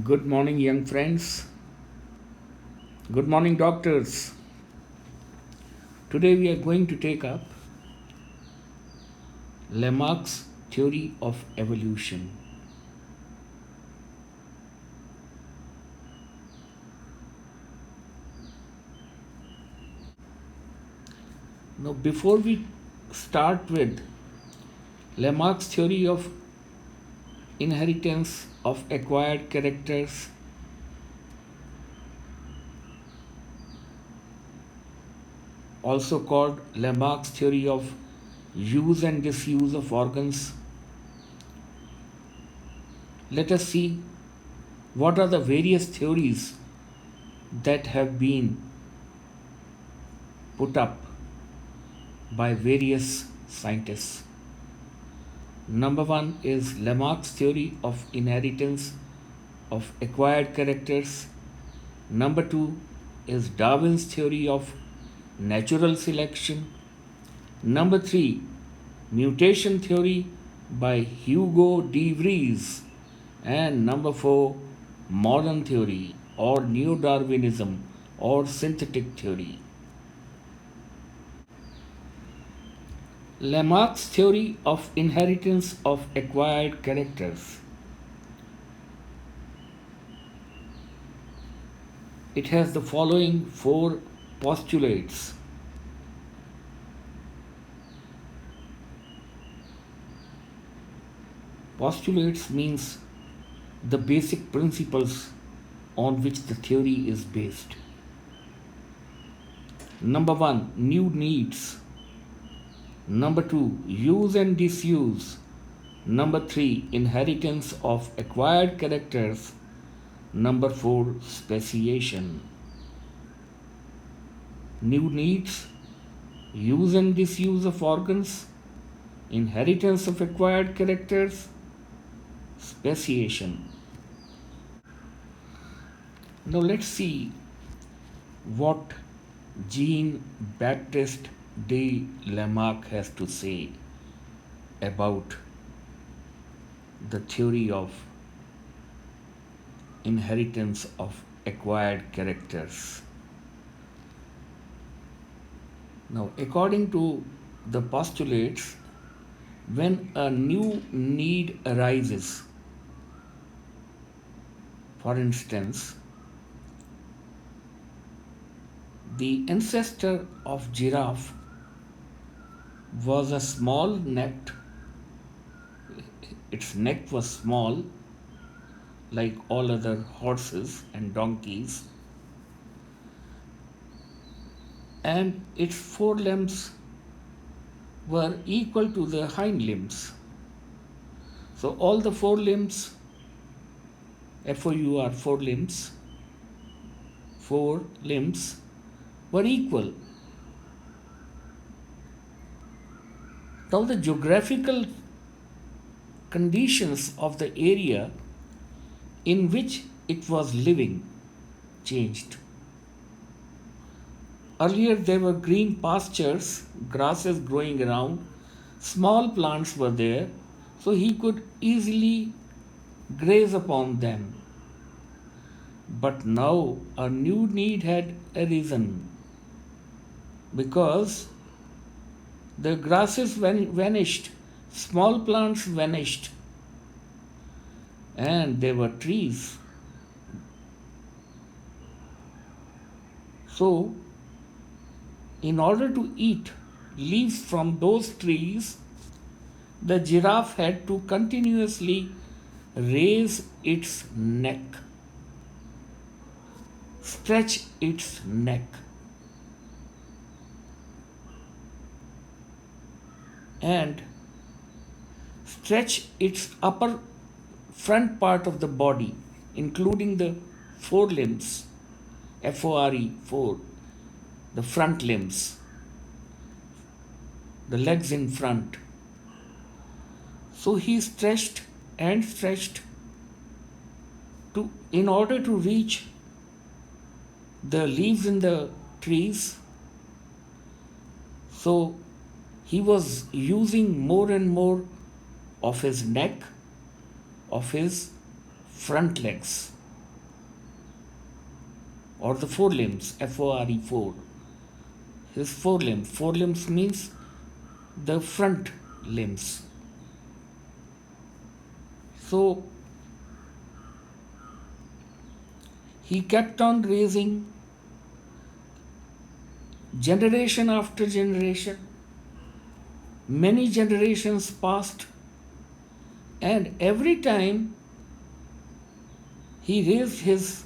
Good morning, young friends. Good morning, doctors. Today we are going to take up Lamarck's theory of evolution. Now, before we start with Lamarck's theory of inheritance of acquired characters, also called Lamarck's theory of use and disuse of organs, let us see what are the various theories that have been put up by various scientists. Number one is Lamarck's theory of inheritance of acquired characters. Number two is Darwin's theory of natural selection. Number three, mutation theory by Hugo de Vries. And number four, modern theory or neo Darwinism or synthetic theory. Lamarck's theory of inheritance of acquired characters. It has the following four postulates. Postulates means the basic principles on which the theory is based. Number one, new needs. Number two, use and disuse. Number three, inheritance of acquired characters. Number four, speciation. New needs, use and disuse of organs, inheritance of acquired characters, speciation. Now let's see what Jean-Baptiste de Lamarck has to say about the theory of inheritance of acquired characters. Now, according to the postulates, when a new need arises, for instance, the ancestor of giraffe was a small necked, its neck was small like all other horses and donkeys, and its forelimbs were equal to the hind limbs. So all the forelimbs, FOUR, four limbs were equal. Now the geographical conditions of the area in which it was living changed. Earlier there were green pastures, grasses growing around, small plants were there, so he could easily graze upon them. But now a new need had arisen because the grasses vanished, small plants vanished, and there were trees. So, in order to eat leaves from those trees, the giraffe had to continuously raise its neck, stretch its neck, and stretch its upper front part of the body, including the forelimbs, FORE, the front limbs, the legs in front. So he stretched and stretched in order to reach the leaves in the trees. So he was using more and more of his neck, of his front legs. or the forelimbs, F-O-R-E, four. His forelimbs. Forelimbs means the front limbs. So he kept on raising generation after generation. Many generations passed, and every time he raised his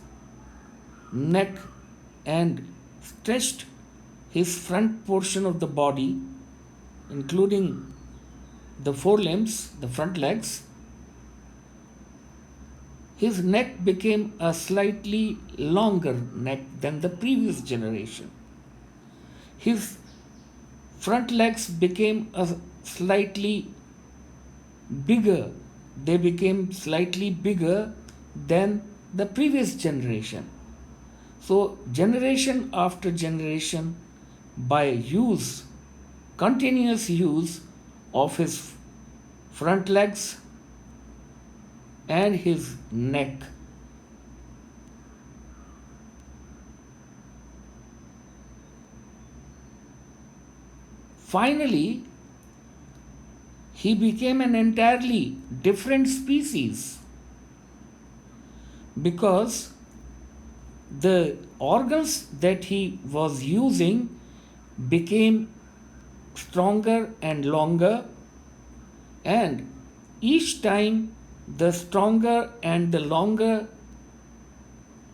neck and stretched his front portion of the body, including the forelimbs, the front legs, his neck became a slightly longer neck than the previous generation. His front legs became a slightly bigger, they became slightly bigger than the previous generation. So, generation after generation, by use, continuous use of his front legs and his neck, finally, he became an entirely different species because the organs that he was using became stronger and longer, and each time the stronger and the longer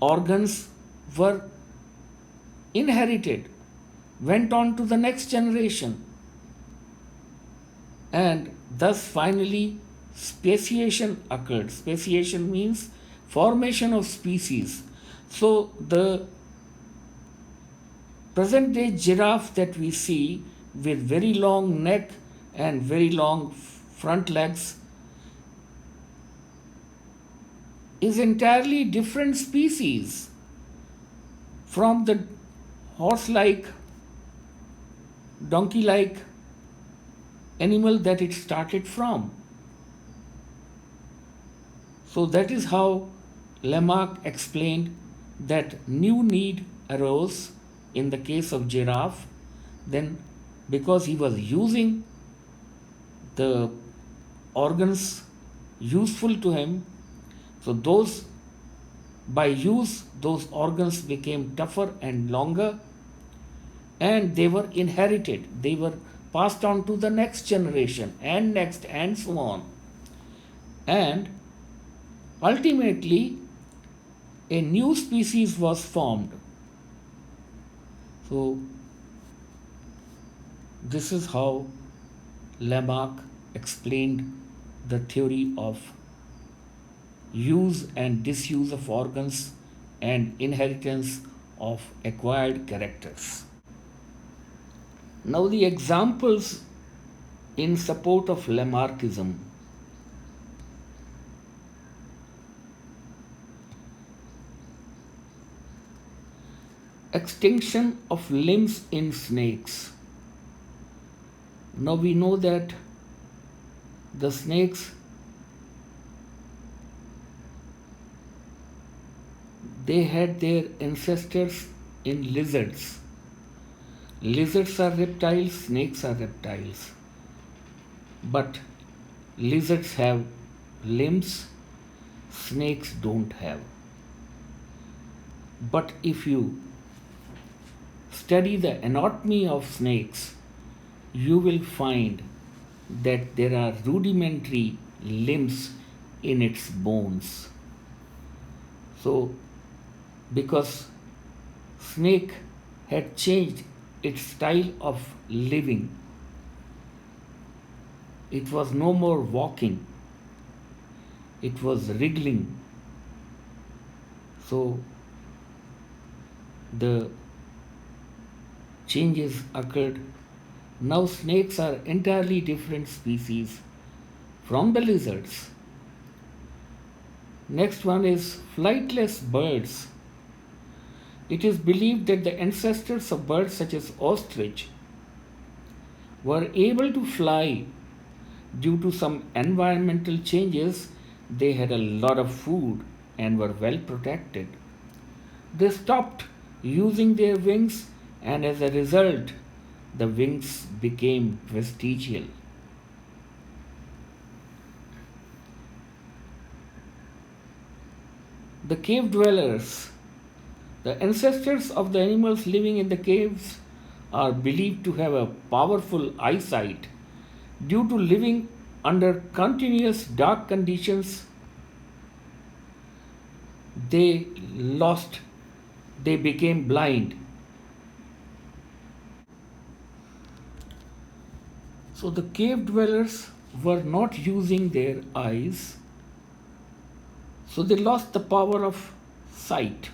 organs were inherited, went on to the next generation, and thus finally speciation occurred. Speciation means formation of species. So the present day giraffe that we see with very long neck and very long front legs is entirely different species from the horse-like, donkey-like animal that it started from. So that is how Lamarck explained that new need arose in the case of giraffe, then because he was using the organs useful to him, so those by use those organs became tougher and longer, and they were inherited, they were passed on to the next generation and next and so on, and ultimately a new species was formed. So this is how Lamarck explained the theory of use and disuse of organs and inheritance of acquired characters. Now the examples in support of Lamarckism. Extinction of limbs in snakes. Now we know that the snakes, they had their ancestors in lizards. Lizards are reptiles, snakes are reptiles. But lizards have limbs, snakes don't have. But if you study the anatomy of snakes, you will find that there are rudimentary limbs in its bones. So, because snake had changed its style of living, it was no more walking, it was wriggling. So, the changes occurred. Now snakes are entirely different species from the lizards. Next one is flightless birds. It is believed that the ancestors of birds such as ostrich were able to fly due to some environmental changes. They had a lot of food and were well protected. They stopped using their wings, and as a result, the wings became vestigial. The cave dwellers, the ancestors of the animals living in the caves, are believed to have a powerful eyesight due to living under continuous dark conditions. They lost, they became blind. So the cave dwellers were not using their eyes, so they lost the power of sight.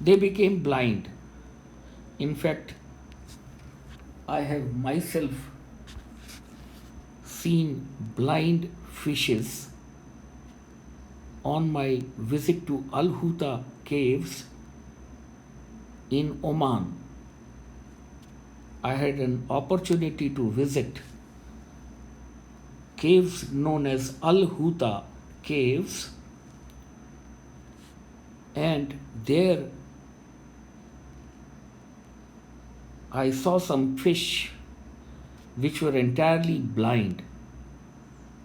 They became blind. In fact, I have myself seen blind fishes on my visit to Al Huta caves in Oman. I had an opportunity to visit caves known as Al Huta caves, and there I saw some fish which were entirely blind.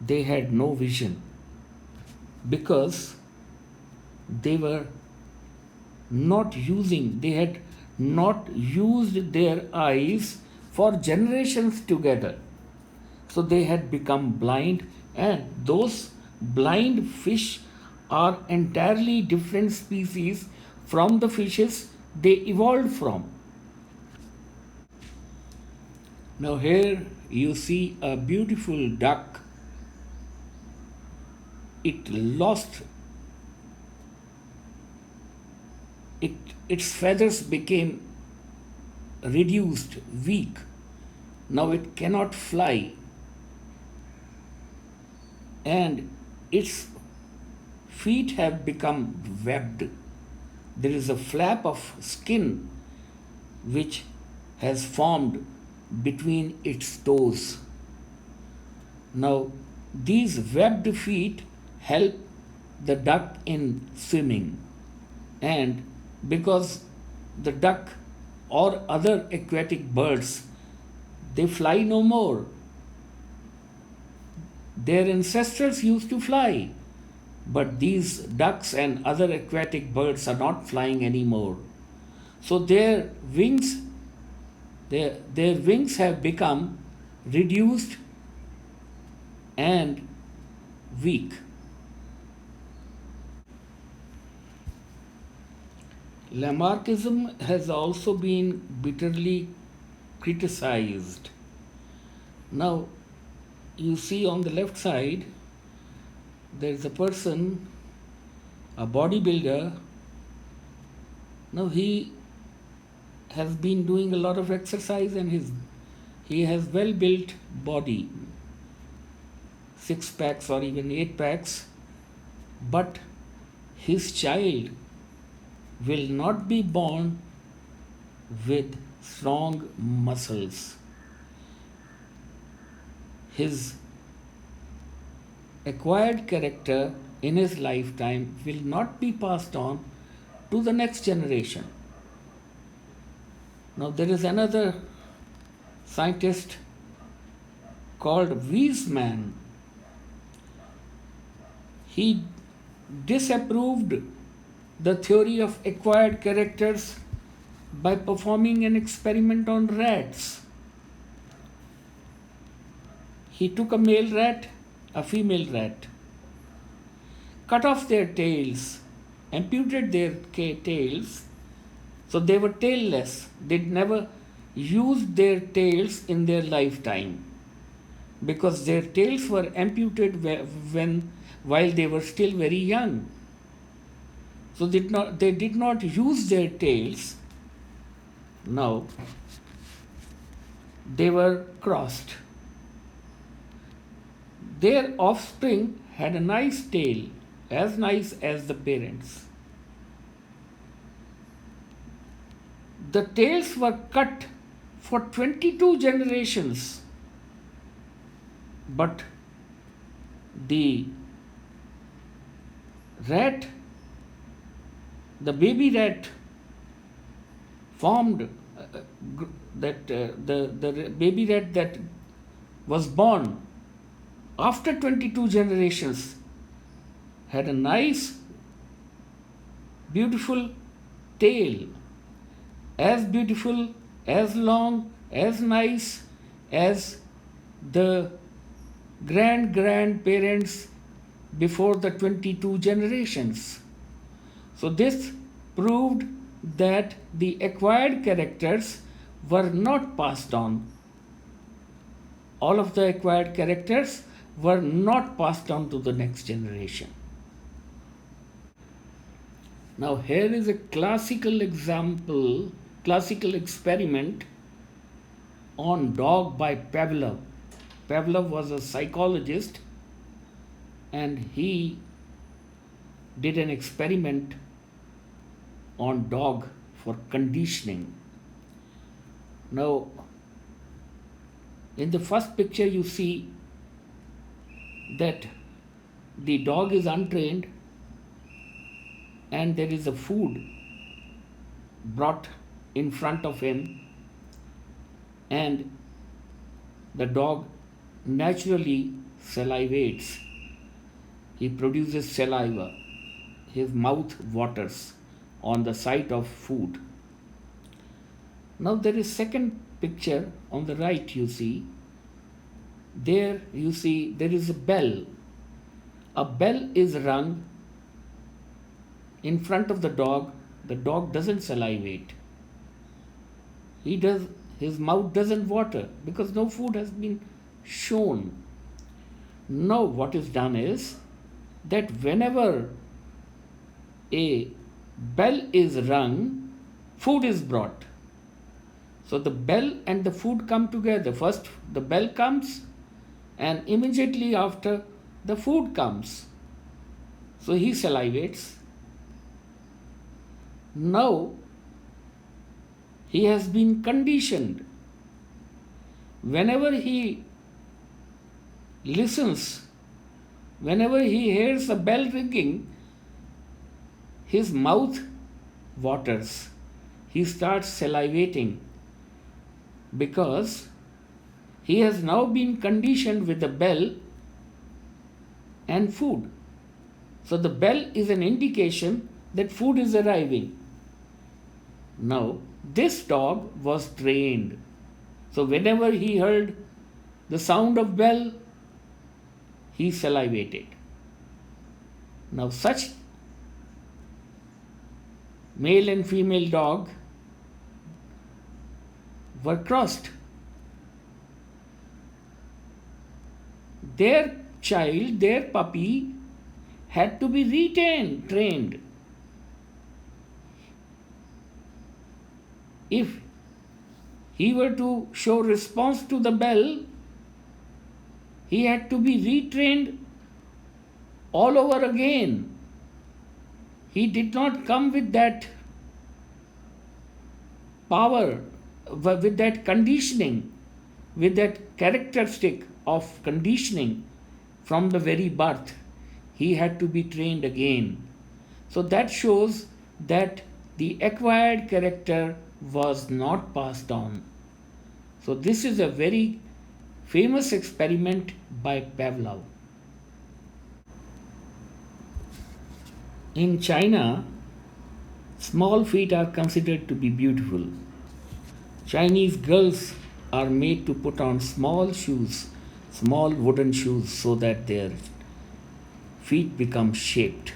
They had no vision because they were not using, they had not used their eyes for generations together. So they had become blind, and those blind fish are entirely different species from the fishes they evolved from. Now, here you see a beautiful duck. It lost it, its feathers became reduced, weak. Now it cannot fly, and its feet have become webbed. There is a flap of skin which has formed between its toes. Now, these webbed feet help the duck in swimming, and because the duck or other aquatic birds, they fly no more. Their ancestors used to fly, but these ducks and other aquatic birds are not flying anymore. So their wings have become reduced and weak. Lamarckism has also been bitterly criticized. Now, you see on the left side, there is a person, a bodybuilder. Now, he has been doing a lot of exercise, and he has well built body, 6 packs or even 8 packs, but his child will not be born with strong muscles. His acquired character in his lifetime will not be passed on to the next generation. Now, there is another scientist called Wiesmann. He disapproved the theory of acquired characters by performing an experiment on rats. He took a male rat, a female rat, cut off their tails, amputated their tails, so they were tailless. They never used their tails in their lifetime because their tails were amputated while they were still very young. So they did not use their tails. Now they were crossed. Their offspring had a nice tail, as nice as the parents. The tails were cut for 22 generations, but the rat The baby rat formed the baby rat that was born after 22 generations had a nice, beautiful tail, as beautiful, as long, as nice as the grandparents before the 22 generations. So this proved that the acquired characters were not passed on. All of the acquired characters were not passed on to the next generation. Now here is a classical example, classical experiment on dog by Pavlov. Pavlov was a psychologist and he did an experiment on dog for conditioning. Now, in the first picture you see that the dog is untrained and there is a food brought in front of him and the dog naturally salivates. He produces saliva. His mouth waters on the sight of food. Now there is second picture on the right you see. There you see there is a bell. A bell is rung in front of the dog. The dog doesn't salivate. His mouth doesn't water because no food has been shown. Now what is done is that whenever a bell is rung, food is brought. So the bell and the food come together. First the bell comes and immediately after the food comes. So he salivates. Now he has been conditioned. Whenever he listens, whenever he hears a bell ringing, his mouth waters. He starts salivating because he has now been conditioned with the bell and food. So the bell is an indication that food is arriving. Now, this dog was trained. So whenever he heard the sound of bell, he salivated. Now such male and female dog were crossed. Their child, their puppy, had to be trained. If he were to show response to the bell, he had to be retrained all over again. He did not come with that power, with that conditioning, with that characteristic of conditioning from the very birth. He had to be trained again. So that shows that the acquired character was not passed on. So this is a very famous experiment by Pavlov. In China, small feet are considered to be beautiful. Chinese girls are made to put on small shoes, small wooden shoes, so that their feet become shaped.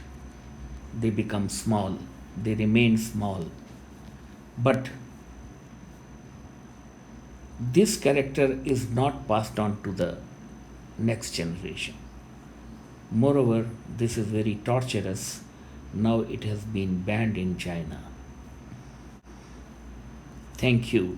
They become small. They remain small. But this character is not passed on to the next generation. Moreover, this is very torturous. Now it has been banned in China. Thank you.